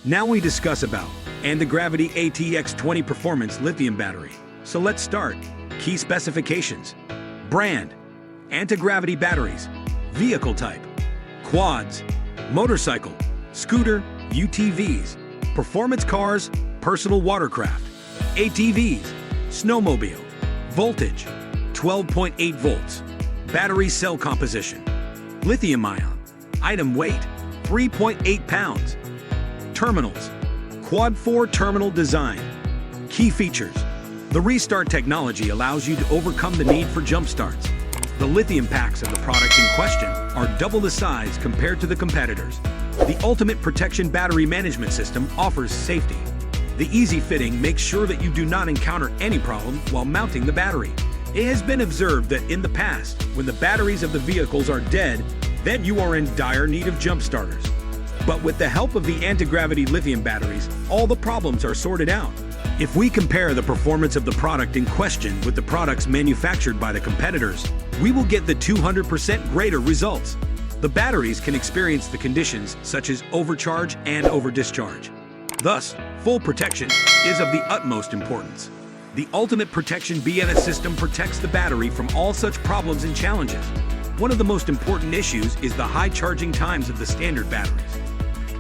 Now we discuss about Antigravity ATX20 Performance Lithium Battery. So let's start. Key specifications. Brand: Antigravity batteries. Vehicle type: quads, motorcycle, scooter, UTVs, performance cars, personal watercraft, ATVs, snowmobile. Voltage: 12.8 volts. Battery cell composition: lithium-ion. Item weight: 3.8 pounds. Terminals: quad 4 terminal design. Key features: the restart technology allows you to overcome the need for jump starts. The lithium packs of the product in question are double the size compared to the competitors. The ultimate protection battery management system offers safety. The easy fitting makes sure that you do not encounter any problem while mounting the battery. It has been observed that in the past, when the batteries of the vehicles are dead, then you are in dire need of jump starters. But with the help of the Antigravity lithium batteries, all the problems are sorted out. If we compare the performance of the product in question with the products manufactured by the competitors, we will get the 200% greater results. The batteries can experience the conditions such as overcharge and overdischarge. Thus, full protection is of the utmost importance. The ultimate protection BNS system protects the battery from all such problems and challenges. One of the most important issues is the high charging times of the standard batteries.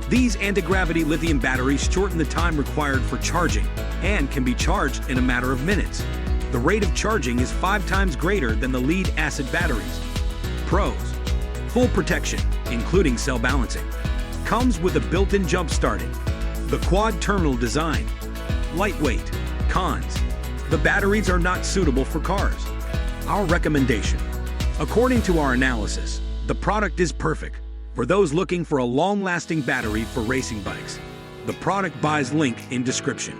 These anti-gravity lithium batteries shorten the time required for charging and can be charged in a matter of minutes. The rate of charging is 5 times greater than the lead-acid batteries. Pros: full protection, including cell balancing. Comes with a built-in jump starting. The quad terminal design. Lightweight. Cons: the batteries are not suitable for cars. Our recommendation: according to our analysis, the product is perfect for those looking for a long-lasting battery for racing bikes. The product buys link in description.